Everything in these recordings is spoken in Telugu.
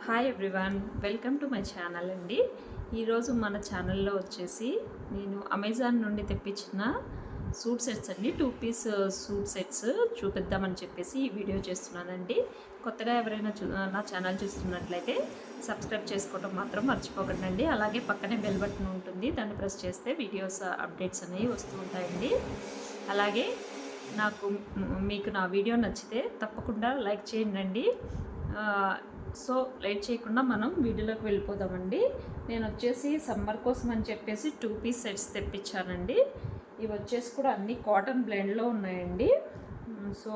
Hi everyone, welcome to my channel అండి. ఈరోజు మన ఛానల్లో వచ్చేసి నేను అమెజాన్ నుండి తెప్పించిన సూట్ సెట్స్ అండి, 2 పీస్ సూట్ సెట్స్ చూపిద్దామని చెప్పేసి ఈ వీడియో చేస్తున్నానండి. కొత్తగా ఎవరైనా నా ఛానల్ చూస్తున్నట్లయితే సబ్స్క్రైబ్ చేసుకోవడం మాత్రం మర్చిపోకండి. అలాగే పక్కనే బెల్ బటన్ ఉంటుంది, దాన్ని ప్రెస్ చేస్తే వీడియోస్ అప్డేట్స్ అనేవి వస్తూ ఉంటాయండి. అలాగే మీకు నా వీడియో నచ్చితే తప్పకుండా లైక్ చేయండి. సో లేట్ చేయకుండా మనం వీడియోలోకి వెళ్ళిపోదామండి. నేను వచ్చేసి సమ్మర్ కోసం అని చెప్పేసి 2 పీస్ సెట్స్ తెప్పించానండి. ఇవి వచ్చేసి కూడా అన్ని కాటన్ బ్లెండ్లో ఉన్నాయండి. సో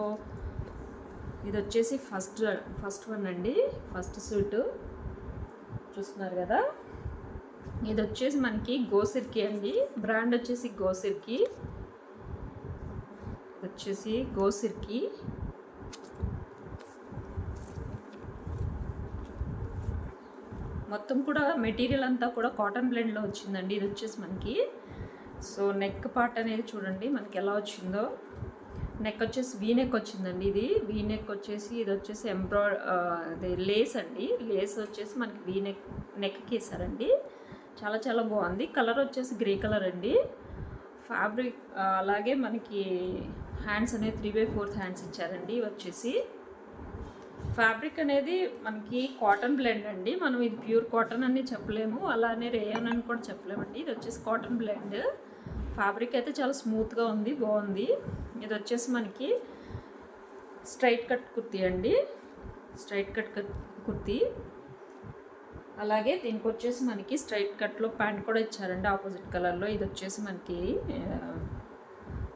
ఇది వచ్చేసి ఫస్ట్ వన్ అండి, ఫస్ట్ సూట్ చూస్తున్నారు కదా. ఇది వచ్చేసి మనకి గోసిర్కి అండి, బ్రాండ్ వచ్చేసి గోసిర్కి. ఇది వచ్చేసి గోసిర్కి. మొత్తం కూడా మెటీరియల్ అంతా కూడా కాటన్ బ్లెండ్లో వచ్చిందండి. ఇది వచ్చేసి మనకి సో నెక్ పార్ట్ అనేది చూడండి మనకి ఎలా వచ్చిందో. నెక్ వచ్చేసి వీ నెక్ వచ్చిందండి. ఇది వీ నెక్ వచ్చేసి, ఇది వచ్చేసి అదే లేస్ అండి. లేస్ వచ్చేసి మనకి వీ నెక్కి వేసారండి. చాలా చాలా బాగుంది. కలర్ వచ్చేసి గ్రే కలర్ అండి. ఫ్యాబ్రిక్ అలాగే మనకి హ్యాండ్స్ అనేది 3/4 హ్యాండ్స్ ఇచ్చారండి. ఇవి వచ్చేసి ఫ్యాబ్రిక్ అనేది మనకి కాటన్ బ్లెండ్ అండి. మనం ఇది ప్యూర్ కాటన్ అని చెప్పలేము, అలానే రేయన్ అని కూడా చెప్పలేమండి. ఇది వచ్చేసి కాటన్ బ్లెండ్. ఫ్యాబ్రిక్ అయితే చాలా స్మూత్గా ఉంది, బాగుంది. ఇది వచ్చేసి మనకి స్ట్రైట్ కట్ కుర్తీ అండి, స్ట్రైట్ కట్ కుర్తీ. అలాగే దీనికి వచ్చేసి మనకి స్ట్రైట్ కట్లో ప్యాంట్ కూడా ఇచ్చారండి, ఆపోజిట్ కలర్లో. ఇది వచ్చేసి మనకి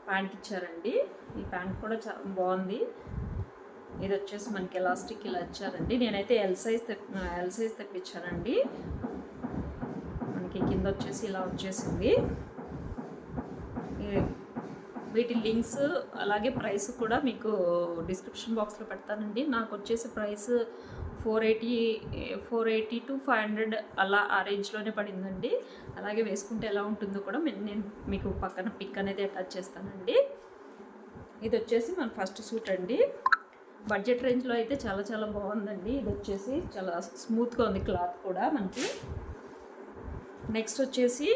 ప్యాంట్ ఇచ్చారండి. ఈ ప్యాంట్ కూడా చాలా బాగుంది. ఇది వచ్చేసి మనకి ఎలాస్టిక్ ఇలా ఇచ్చారండి. నేనైతే ఎల్ సైజ్ తెప్పించానండి. మనకి కింద వచ్చేసి ఇలా వచ్చేసింది. వీటి లింక్స్ అలాగే ప్రైస్ కూడా మీకు డిస్క్రిప్షన్ బాక్స్లో పెడతానండి. నాకు వచ్చేసి ప్రైస్ 480 to 500 అలా ఆ రేంజ్లోనే పడిందండి. అలాగే వేసుకుంటే ఎలా ఉంటుందో కూడా నేను మీకు పక్కన పిక్ అనేది అటాచ్ చేస్తానండి. ఇది వచ్చేసి మన ఫస్ట్ సూట్ అండి. బడ్జెట్ రేంజ్లో అయితే చాలా చాలా బాగుందండి. ఇది వచ్చేసి చాలా స్మూత్గా ఉంది, క్లాత్ కూడా మనకి. నెక్స్ట్ వచ్చేసి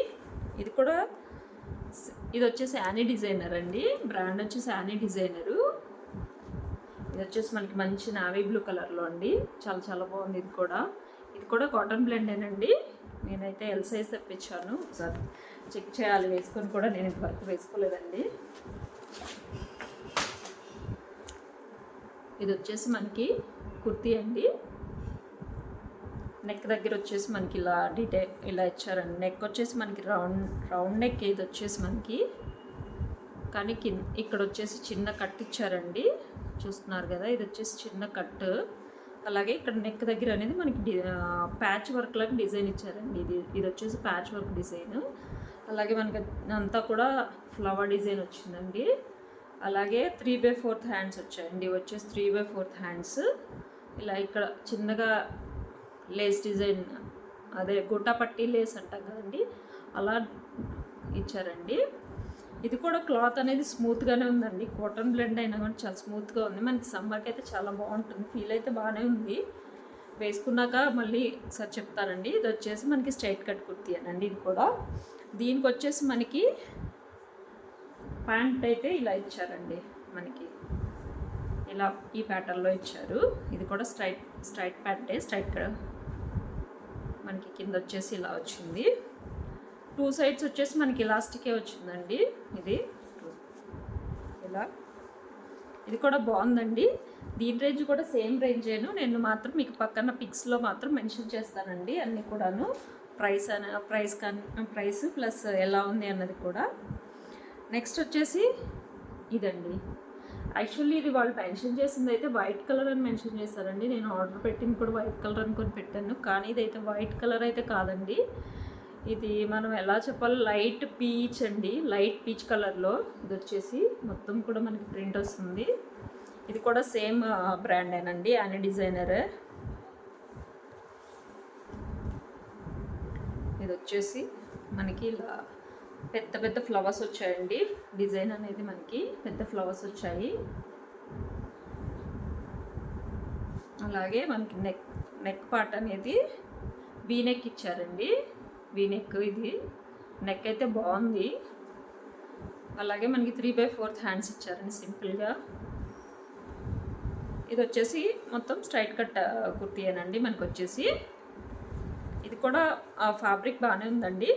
ఇది వచ్చేసి యానీ డిజైనర్ అండి, బ్రాండ్ వచ్చేసి యానీ డిజైనరు. ఇది వచ్చేసి మనకి మంచి నావీ బ్లూ కలర్లో అండి. చాలా చాలా బాగుంది. ఇది కూడా కాటన్ బ్లెండేనండి. నేనైతే ఎల్ సైజ్ తెప్పించాను. ఒకసారి చెక్ చేయాలి వేసుకొని కూడా, నేను ఇంతవరకు వేసుకోలేదండి. ఇది వచ్చేసి మనకి కుర్తీ అండి. నెక్ దగ్గర వచ్చేసి మనకి ఇలా ఇచ్చారండి. నెక్ వచ్చేసి మనకి రౌండ్ నెక్. ఇది వచ్చేసి మనకి కానీ ఇక్కడ వచ్చేసి చిన్న కట్ ఇచ్చారండి, చూస్తున్నారు కదా. ఇది వచ్చేసి చిన్న కట్. అలాగే ఇక్కడ నెక్ దగ్గర అనేది మనకి ప్యాచ్ వర్క్ లాగా డిజైన్ ఇచ్చారండి. ఇది వచ్చేసి ప్యాచ్ వర్క్ డిజైన్. అలాగే మనకి అంతా కూడా ఫ్లవర్ డిజైన్ వచ్చిందండి. అలాగే 3/4 హ్యాండ్స్ వచ్చాయండి. వచ్చేసి 3/4 హ్యాండ్స్. ఇలా ఇక్కడ చిన్నగా లేస్ డిజైన్, అదే గుట్టా పట్టి లేస్ అంటాం కదండి, అలా ఇచ్చారండి. ఇది కూడా క్లాత్ అనేది స్మూత్గానే ఉందండి. కాటన్ బ్లెండ్ అయినా కానీ చాలా స్మూత్గా ఉంది. మనకి సమ్మర్కి అయితే చాలా బాగుంటుంది. ఫీల్ అయితే బాగానే ఉంది. వేసుకున్నాక మళ్ళీ ఒకసారి చెప్తానండి. ఇది వచ్చేసి మనకి స్ట్రైట్ కట్ కుర్తీ అనండి. ఇది కూడా దీనికి వచ్చేసి మనకి ప్యాంట్ అయితే ఇలా ఇచ్చారండి. మనకి ఇలా ఈ ప్యాటర్న్లో ఇచ్చారు. ఇది కూడా స్ట్రైట్ ప్యాంటే, స్ట్రైట్ మనకి కింద వచ్చేసి ఇలా వచ్చింది. 2 సైడ్స్ వచ్చేసి మనకి ఇలాస్టికే వచ్చిందండి. ఇది కూడా బాగుందండి. దీని రేంజ్ కూడా సేమ్ రేంజేను. నేను మాత్రం మీకు పక్కన పిక్స్లో మాత్రం మెన్షన్ చేస్తానండి అన్నీ కూడాను. ప్రైస్ ప్లస్ ఎలా ఉంది అన్నది కూడా. నెక్స్ట్ వచ్చేసి ఇదండి. యాక్చువల్లీ ఇది వాళ్ళు మెన్షన్ చేసింది అయితే వైట్ కలర్ అని మెన్షన్ చేశారండి. నేను ఆర్డర్ పెట్టింది కూడా వైట్ కలర్ అనుకొని పెట్టాను, కానీ ఇదైతే వైట్ కలర్ అయితే కాదండి. ఇది మనం ఎలా చెప్పాలి, లైట్ పీచ్ అండి, లైట్ పీచ్ కలర్లో. ఇది వచ్చేసి మొత్తం కూడా మనకి ప్రింట్ వస్తుంది. ఇది కూడా సేమ్ బ్రాండేనండి, యానీ డిజైనర్. ఇది వచ్చేసి మనకి ఇలా పెద్ద పెద్ద ఫ్లవర్స్ వచ్చాయండి. డిజైన్ అనేది మనకి పెద్ద ఫ్లవర్స్ వచ్చాయి. అలాగే మనకి నెక్ పార్ట్ అనేది వీ నెక్ ఇచ్చారండి. వీ నెక్ ఇది నెక్ అయితే బాగుంది. అలాగే మనకి 3/4 హ్యాండ్స్ ఇచ్చారండి సింపుల్గా. ఇది వచ్చేసి మొత్తం స్ట్రైట్ కట్ కుర్తీయేనండి మనకు వచ్చేసి. ఇది కూడా ఫ్యాబ్రిక్ బాగానే ఉందండి.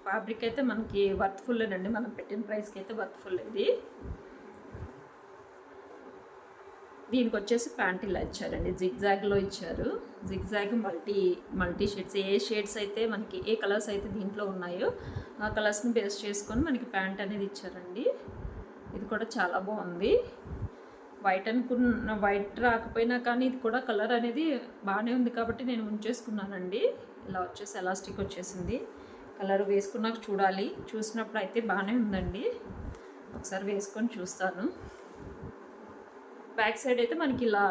ఫ్యాబ్రిక్ అయితే మనకి వర్త్ఫుల్లేనండి. మనం పెట్టిన ప్రైస్కి అయితే వర్త్ఫుల్ ఇది. దీనికి వచ్చేసి ప్యాంట్ ఇలా ఇచ్చారండి, జిగ్జాగ్లో ఇచ్చారు. జిగ్జాగ్ మల్టీ షేడ్స్, ఏ షేడ్స్ అయితే మనకి ఏ కలర్స్ అయితే దీంట్లో ఉన్నాయో ఆ కలర్స్ని బేస్ చేసుకొని మనకి ప్యాంట్ అనేది ఇచ్చారండి. ఇది కూడా చాలా బాగుంది. వైట్ రాకపోయినా కానీ ఇది కూడా కలర్ అనేది బాగానే ఉంది కాబట్టి నేను ఉంచేసుకున్నానండి. ఇలా వచ్చేసి ఎలాస్టిక్ వచ్చేసింది. కలర్ వేసుకున్నాక చూడాలి. చూసినప్పుడు అయితే బాగానే ఉందండి. ఒకసారి వేసుకొని చూస్తాను. బ్యాక్ సైడ్ అయితే మనకి ఇలా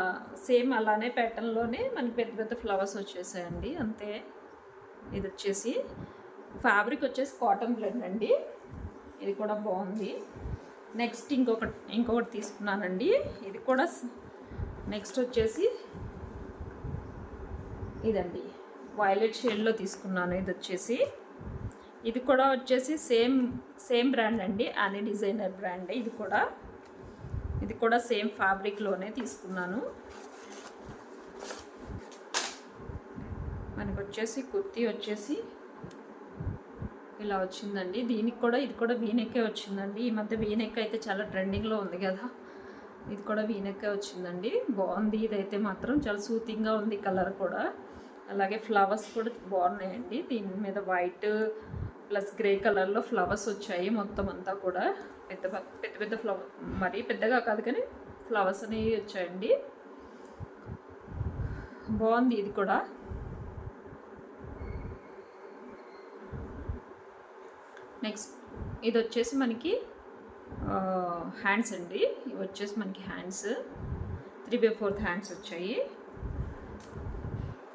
సేమ్ అలానే ప్యాటర్న్లోనే మనకి పెద్ద పెద్ద ఫ్లవర్స్ వచ్చేసాయండి, అంతే. ఇది వచ్చేసి ఫ్యాబ్రిక్ వచ్చేసి కాటన్ బ్లెండ్ అండి. ఇది కూడా బాగుంది. నెక్స్ట్ ఇంకొకటి తీసుకున్నానండి. ఇది కూడా నెక్స్ట్ వచ్చేసి ఇదండి, వైలెట్ షేడ్లో తీసుకున్నాను. ఇది కూడా వచ్చేసి సేమ్ బ్రాండ్ అండి, అనీ డిజైనర్ బ్రాండ్. ఇది కూడా సేమ్ ఫ్యాబ్రిక్లోనే తీసుకున్నాను. మనకు వచ్చేసి కుర్తీ వచ్చేసి ఇలా వచ్చిందండి. ఇది కూడా వీనెక్కే వచ్చిందండి. ఈ మధ్య వీనెక్ అయితే చాలా ట్రెండింగ్లో ఉంది కదా. ఇది కూడా వీనెక్కే వచ్చిందండి. బాగుంది. ఇదైతే మాత్రం చాలా సూతింగ్గా ఉంది. కలర్ కూడా అలాగే ఫ్లవర్స్ కూడా బాగున్నాయండి. దీని మీద వైట్ ప్లస్ గ్రే కలర్లో ఫ్లవర్స్ వచ్చాయి. మొత్తం అంతా కూడా పెద్ద పెద్ద ఫ్లవర్, మరీ పెద్దగా కాదు కానీ ఫ్లవర్స్ అనేవి వచ్చాయండి. బాగుంది. ఇది కూడా నెక్స్ట్ ఇది వచ్చేసి మనకి హ్యాండ్స్ అండి. ఇవి వచ్చేసి మనకి హ్యాండ్స్ 3/4 హ్యాండ్స్ వచ్చాయి.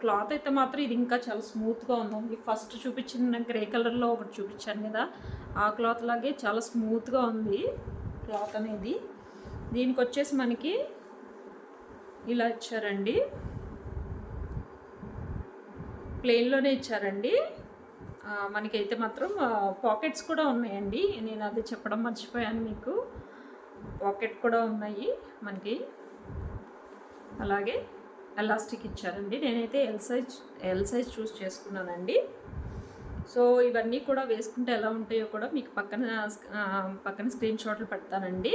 క్లాత్ అయితే మాత్రం ఇది ఇంకా చాలా స్మూత్గా ఉందండి. ఫస్ట్ చూపించిన గ్రే కలర్లో ఒకటి చూపించాను కదా, ఆ క్లాత్ లాగే చాలా స్మూత్గా ఉంది క్లాత్ అనేది. దీనికి వచ్చేసి మనకి ఇలా ఇచ్చారండి, ప్లెయిన్లోనే ఇచ్చారండి. మనకైతే మాత్రం పాకెట్స్ కూడా ఉన్నాయండి. నేను అది చెప్పడం మర్చిపోయాను మీకు. పాకెట్ కూడా ఉన్నాయి మనకి. అలాగే ఎలాస్టిక్ ఇచ్చారండి. నేనైతే ఎల్ సైజ్ చూస్ చేసుకున్నానండి. సో ఇవన్నీ కూడా వేసుకుంటే ఎలా ఉంటాయో కూడా మీకు పక్కన స్క్రీన్ షాట్లు పెడతానండి.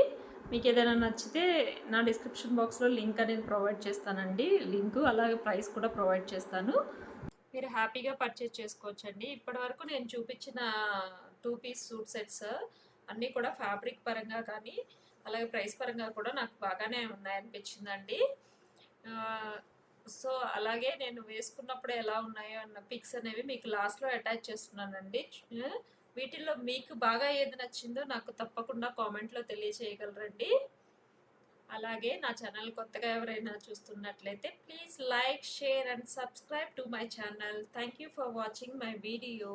మీకు ఏదైనా నచ్చితే నా డిస్క్రిప్షన్ బాక్స్లో లింక్ అనేది ప్రొవైడ్ చేస్తానండి. అలాగే ప్రైస్ కూడా ప్రొవైడ్ చేస్తాను. మీరు హ్యాపీగా పర్చేజ్ చేసుకోవచ్చండి. ఇప్పటివరకు నేను చూపించిన 2 పీస్ సూట్ సెట్స్ అన్నీ కూడా ఫ్యాబ్రిక్ పరంగా కానీ అలాగే ప్రైస్ పరంగా కూడా నాకు బాగానే ఉన్నాయనిపించిందండి. సో అలాగే నేను వేసుకున్నప్పుడు ఎలా ఉన్నాయో అన్న పిక్స్ అనేవి మీకు లాస్ట్లో అటాచ్ చేస్తున్నానండి. వీటిల్లో మీకు బాగా ఏది నచ్చిందో నాకు తప్పకుండా కామెంట్లో తెలియచేయగలరండి. అలాగే నా ఛానల్ కొత్తగా ఎవరైనా చూస్తున్నట్లయితే please like, share and subscribe to my channel. Thank you for watching my video.